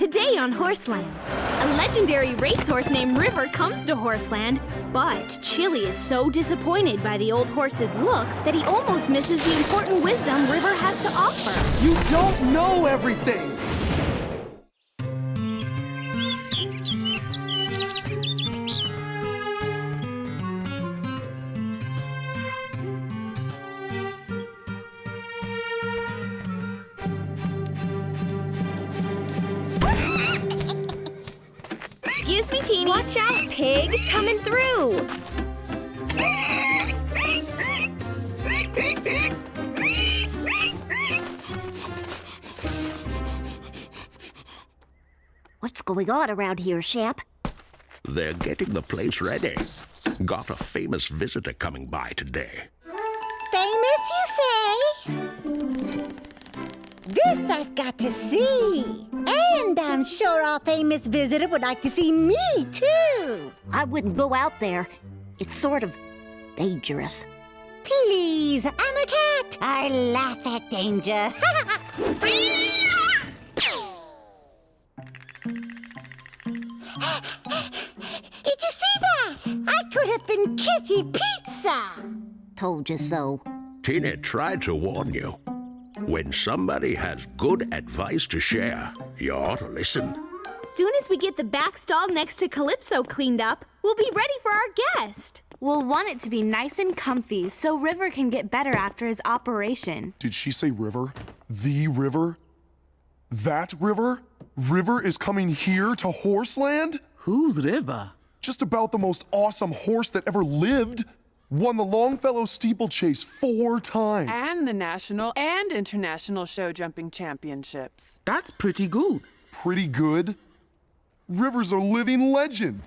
Today on Horseland, a legendary racehorse named River comes to Horseland, but Chili is so disappointed by the old horse's looks that he almost misses the important wisdom River has to offer. You don't know everything! Excuse me, Teeny. Watch out, pig! Coming through! What's going on around here, Shep? They're getting the place ready. Got a famous visitor coming by today. Famous, you say? This I've got to see. And I'm sure our famous visitor would like to see me, too. I wouldn't go out there. It's sort of dangerous. Please, I'm a cat. I laugh at danger. Did you see that? I could have been Kitty Pizza. Told you so. Tina tried to warn you. When somebody has good advice to share, you ought to listen. Soon as we get the back stall next to Calypso cleaned up, we'll be ready for our guest. We'll want it to be nice and comfy so River can get better after his operation. Did she say river? The river? That river? River is coming here to Horseland? Who's River? Just about the most awesome horse that ever lived. Won the Longfellow steeplechase 4 times. And the national and international show jumping championships. That's pretty good. Pretty good? River's a living legend.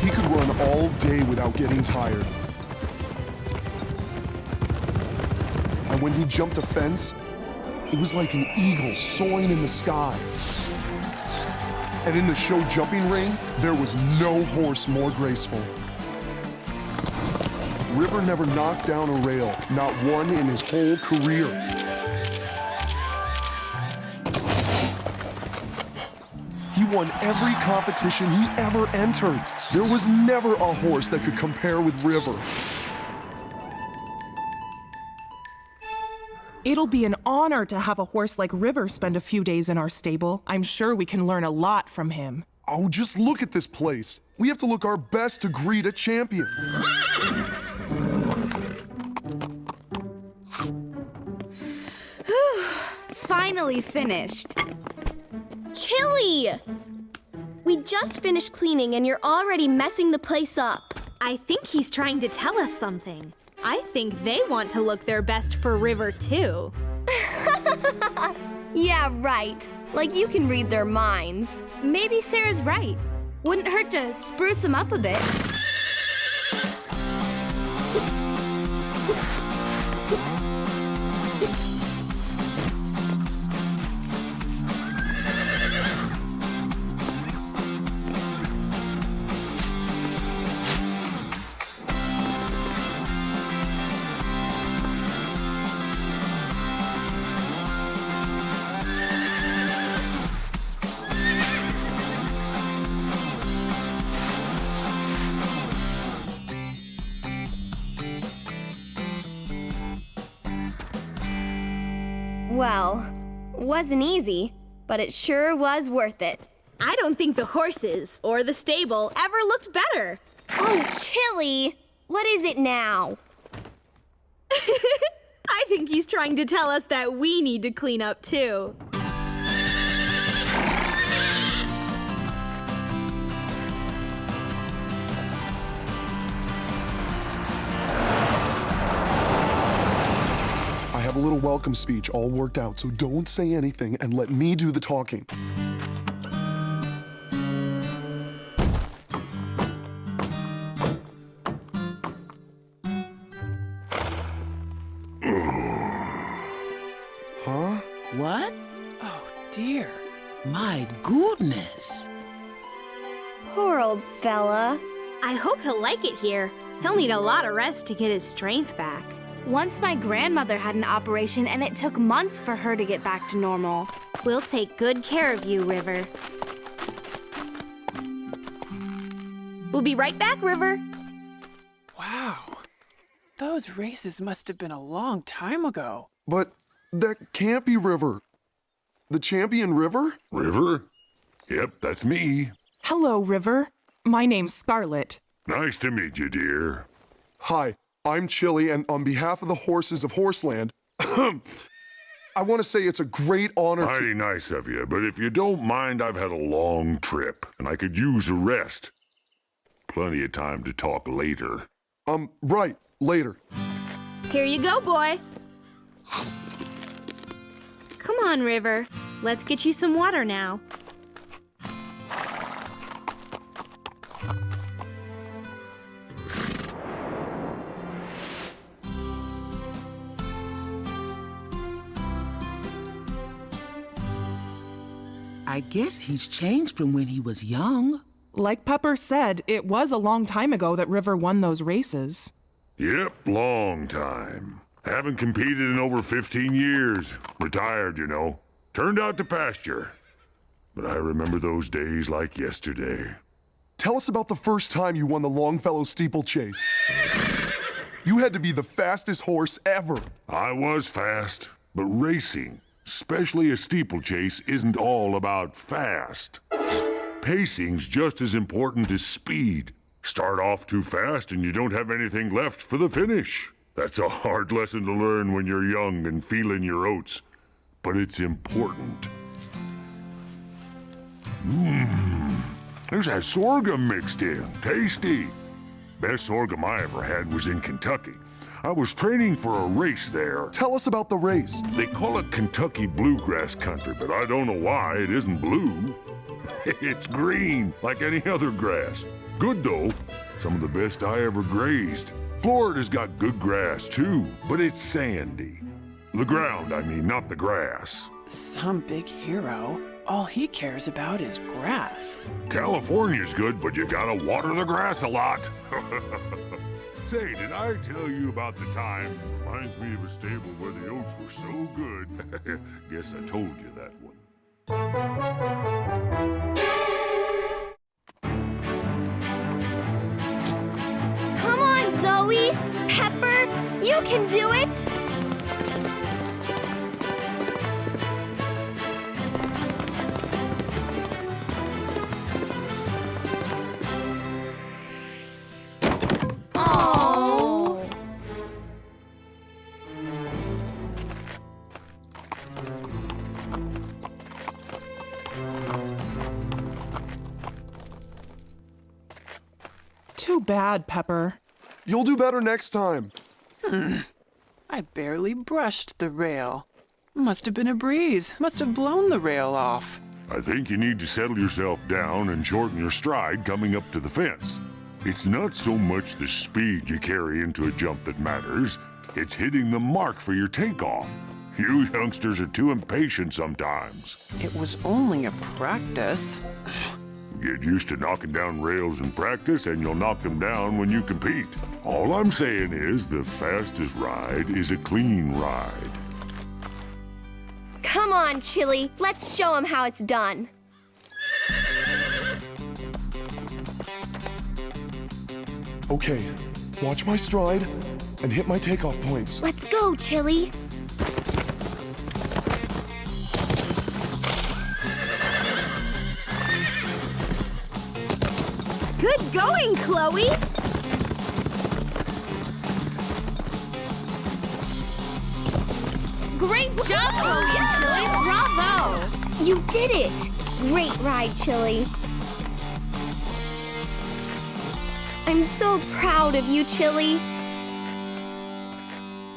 He could run all day without getting tired. And when he jumped a fence, it was like an eagle soaring in the sky. And in the show jumping ring, there was no horse more graceful. River never knocked down a rail, not one in his whole career. He won every competition he ever entered. There was never a horse that could compare with River. It'll be an honor to have a horse like River spend a few days in our stable. I'm sure we can learn a lot from him. Oh, just look at this place. We have to look our best to greet a champion. Finally finished. Chili! We just finished cleaning and you're already messing the place up. I think he's trying to tell us something. I think they want to look their best for River, too. Yeah, right. Like you can read their minds. Maybe Sarah's right. Wouldn't hurt to spruce him up a bit. Well, wasn't easy, but it sure was worth it. I don't think the horses or the stable ever looked better. Oh, Chili! What is it now? I think he's trying to tell us that we need to clean up, too. I have a little welcome speech all worked out, so don't say anything and let me do the talking. Huh? What? Oh, dear. My goodness. Poor old fella. I hope he'll like it here. He'll need a lot of rest to get his strength back. Once my grandmother had an operation and it took months for her to get back to normal. We'll take good care of you, River. We'll be right back, River. Wow. Those races must have been a long time ago. But that can't be River. The champion River? River? Yep, that's me. Hello, River. My name's Scarlet. Nice to meet you, dear. Hi, I'm Chili, and on behalf of the horses of Horseland, I want to say it's a great honor to... Mighty nice of you, but if you don't mind, I've had a long trip, and I could use a rest. Plenty of time to talk later. Right, later. Here you go, boy. Come on, River. Let's get you some water now. I guess he's changed from when he was young. Like Pepper said, it was a long time ago that River won those races. Yep, long time. Haven't competed in over 15 years. Retired, you know. Turned out to pasture. But I remember those days like yesterday. Tell us about the first time you won the Longfellow steeplechase. You had to be the fastest horse ever. I was fast, but racing, especially a steeplechase, isn't all about fast. Pacing's just as important as speed. Start off too fast and you don't have anything left for the finish. That's a hard lesson to learn when you're young and feeling your oats. But it's important. There's that sorghum mixed in. Tasty. Best sorghum I ever had was in Kentucky. I was training for a race there. Tell us about the race. They call it Kentucky Bluegrass Country, but I don't know why it isn't blue. It's green, like any other grass. Good, though. Some of the best I ever grazed. Florida's got good grass, too, but it's sandy. The ground, I mean, not the grass. Some big hero. All he cares about is grass. California's good, but you gotta water the grass a lot. Say, did I tell you about the time? Reminds me of a stable where the oats were so good. Guess I told you that one. Come on, Zoe! Pepper, you can do it! Too bad, Pepper. You'll do better next time. I barely brushed the rail. Must have been a breeze. Must have blown the rail off. I think you need to settle yourself down and shorten your stride coming up to the fence. It's not so much the speed you carry into a jump that matters. It's hitting the mark for your takeoff. You youngsters are too impatient sometimes. It was only a practice. Get used to knocking down rails in practice and you'll knock them down when you compete. All I'm saying is the fastest ride is a clean ride. Come on, Chili. Let's show him how it's done. Okay, watch my stride and hit my takeoff points. Let's go, Chili. Good going, Chloe! Great job, Chloe and Chili! Bravo! You did it! Great ride, Chili. I'm so proud of you, Chili.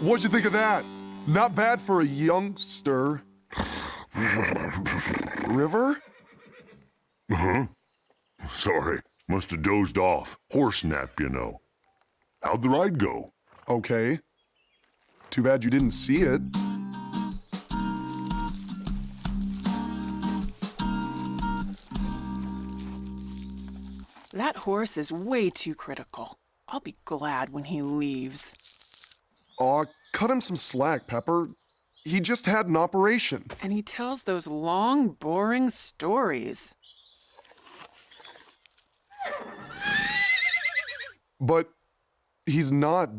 What'd you think of that? Not bad for a youngster. River? Uh-huh. Sorry, must have dozed off. Horse nap, you know. How'd the ride go? Okay. Too bad you didn't see it. That horse is way too critical. I'll be glad when he leaves. Aw, cut him some slack, Pepper. He just had an operation. And he tells those long, boring stories. But he's not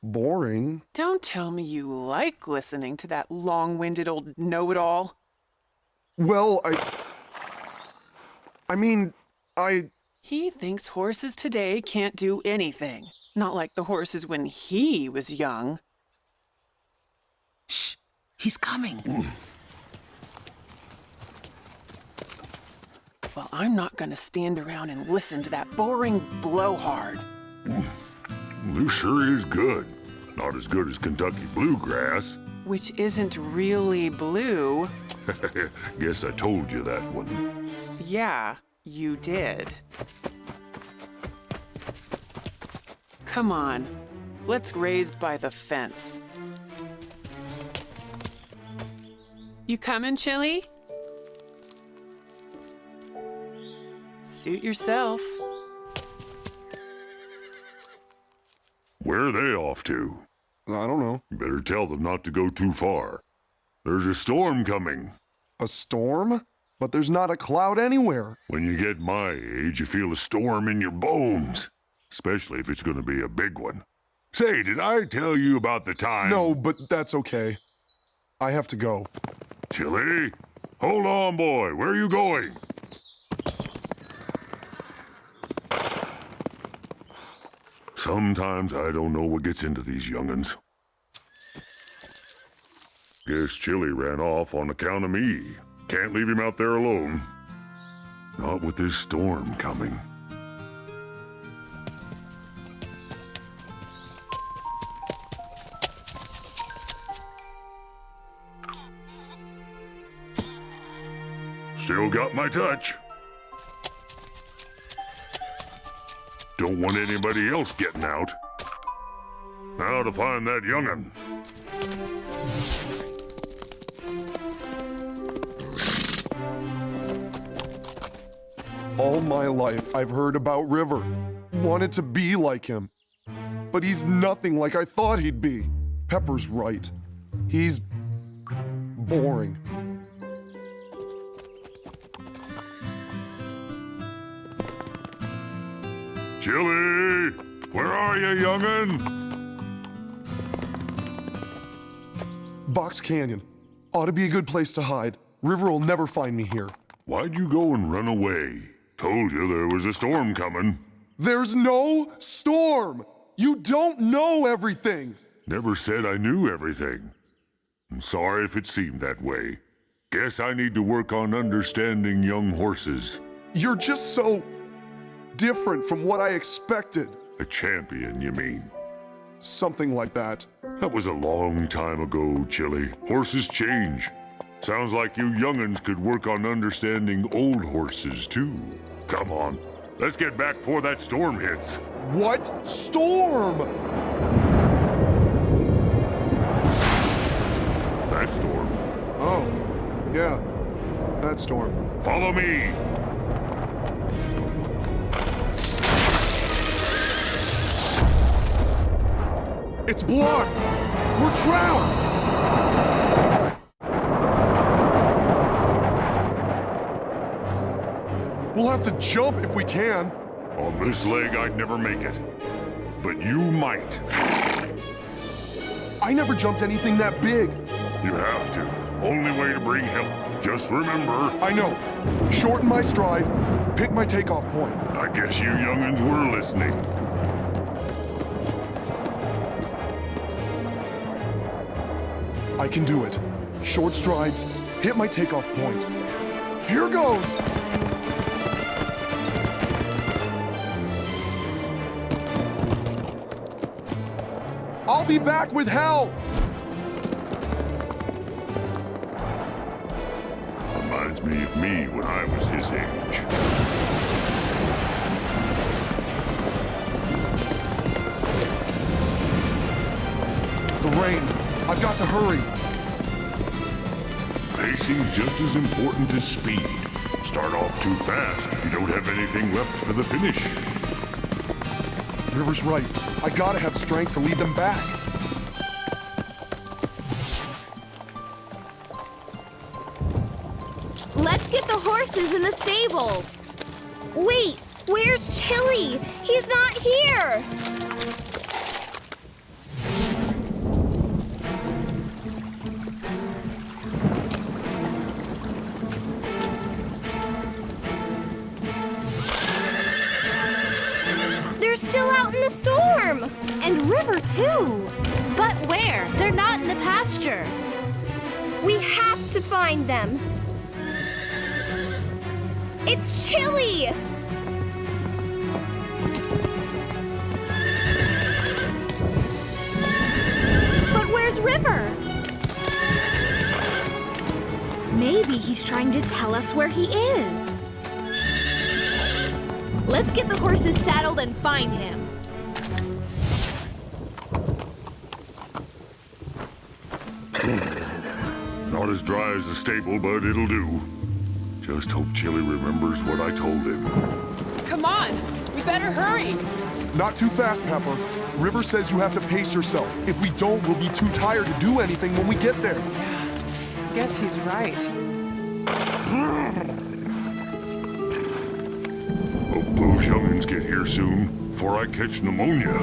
boring. Don't tell me you like listening to that long-winded old know-it-all. Well, I mean, He thinks horses today can't do anything. Not like the horses when he was young. Shh, he's coming. Well, I'm not gonna stand around and listen to that boring blowhard. This sure is good. Not as good as Kentucky bluegrass. Which isn't really blue. Guess I told you that one. Yeah, you did. Come on, let's graze by the fence. You coming, Chili? Suit yourself. Where are they off to? I don't know. You better tell them not to go too far. There's a storm coming. A storm? But there's not a cloud anywhere. When you get my age, you feel a storm in your bones. Especially if it's going to be a big one. Say, did I tell you about the time? No, but that's okay. I have to go. Chili? Hold on, boy. Where are you going? Sometimes I don't know what gets into these young'uns. Guess Chili ran off on account of me. Can't leave him out there alone. Not with this storm coming. Still got my touch. Don't want anybody else getting out. Now to find that young'un. All my life, I've heard about River. Wanted to be like him. But he's nothing like I thought he'd be. Pepper's right. He's boring. Chili! Where are you, young'un? Box Canyon. Ought to be a good place to hide. River will never find me here. Why'd you go and run away? Told you there was a storm coming. There's no storm! You don't know everything! Never said I knew everything. I'm sorry if it seemed that way. Guess I need to work on understanding young horses. You're just so different from what I expected. A champion, you mean? Something like that. That was a long time ago, Chili. Horses change. Sounds like you young'uns could work on understanding old horses, too. Come on, let's get back before that storm hits. What storm? That storm. Oh, yeah, that storm. Follow me. It's blocked! We're trapped! We'll have to jump if we can. On this leg, I'd never make it. But you might. I never jumped anything that big. You have to. Only way to bring help. Just remember. I know. Shorten my stride. Pick my takeoff point. I guess you young'uns were listening. I can do it. Short strides, hit my takeoff point. Here goes! I'll be back with help! Reminds me of me when I was his age. The rain. I've got to hurry. Pacing's just as important as speed. Start off too fast, you don't have anything left for the finish. River's right. I gotta have strength to lead them back. Let's get the horses in the stable. Wait, where's Chili? He's not here. They're still out in the storm. And River, too. But where? They're not in the pasture. We have to find them. It's Chili! But where's River? Maybe he's trying to tell us where he is. Let's get the horses saddled and find him. Not as dry as the stable, but it'll do. Just hope Chili remembers what I told him. Come on, we better hurry. Not too fast, Pepper. River says you have to pace yourself. If we don't, we'll be too tired to do anything when we get there. Guess he's right. Hope those young'uns get here soon, before I catch pneumonia.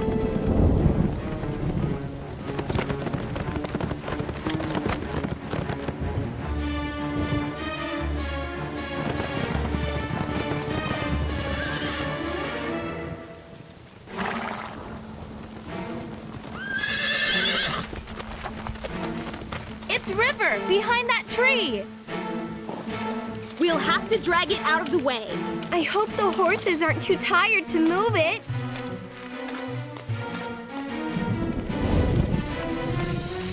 It's River, behind that tree. We'll have to drag it out of the way. I hope the horses aren't too tired to move it.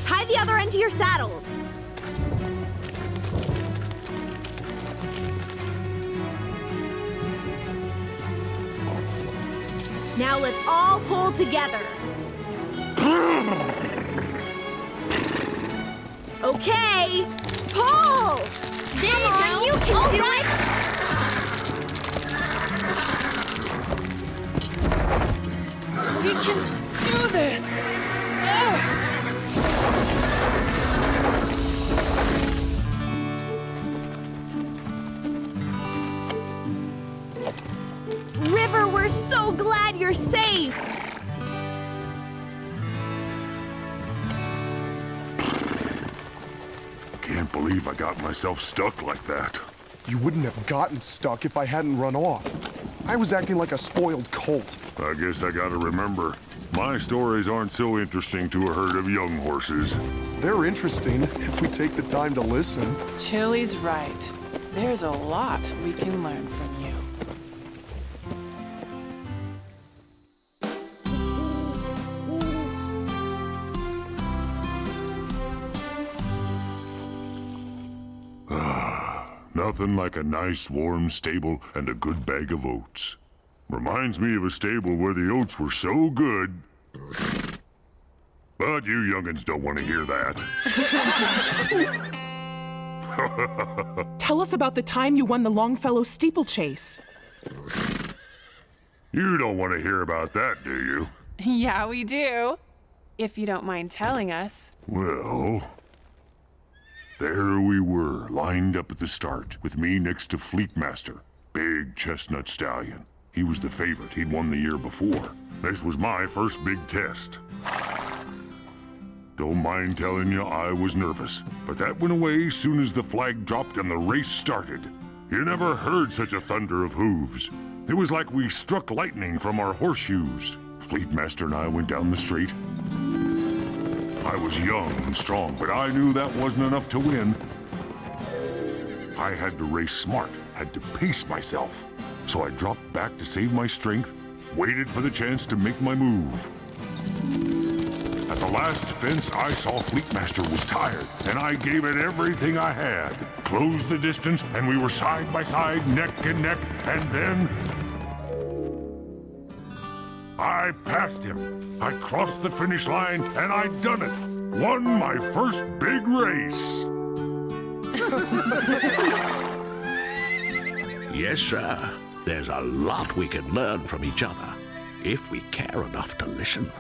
Tie the other end to your saddles. Now let's all pull together. Okay, pull! There you go. You can do it. We can do this. River, we're so glad you're safe. Can't believe I got myself stuck like that. You wouldn't have gotten stuck if I hadn't run off. I was acting like a spoiled colt. I guess I gotta remember, my stories aren't so interesting to a herd of young horses. They're interesting if we take the time to listen. Chili's right. There's a lot we can learn from you. Nothing like a nice warm stable and a good bag of oats. Reminds me of a stable where the oats were so good. But you young'uns don't want to hear that. Tell us about the time you won the Longfellow steeplechase. You don't want to hear about that, do you? Yeah, we do. If you don't mind telling us. Well, there we were, lined up at the start, with me next to Fleetmaster, big chestnut stallion. He was the favorite. He'd won the year before. This was my first big test. Don't mind telling you, I was nervous, but that went away soon as the flag dropped and the race started. You never heard such a thunder of hooves. It was like we struck lightning from our horseshoes. Fleetmaster and I went down the straight. I was young and strong, but I knew that wasn't enough to win. I had to race smart, had to pace myself. So I dropped back to save my strength, waited for the chance to make my move. At the last fence, I saw Fleetmaster was tired, and I gave it everything I had. Closed the distance, and we were side by side, neck and neck, and then I passed him. I crossed the finish line, and I'd done it. Won my first big race. Yes, sir. There's a lot we can learn from each other, if we care enough to listen.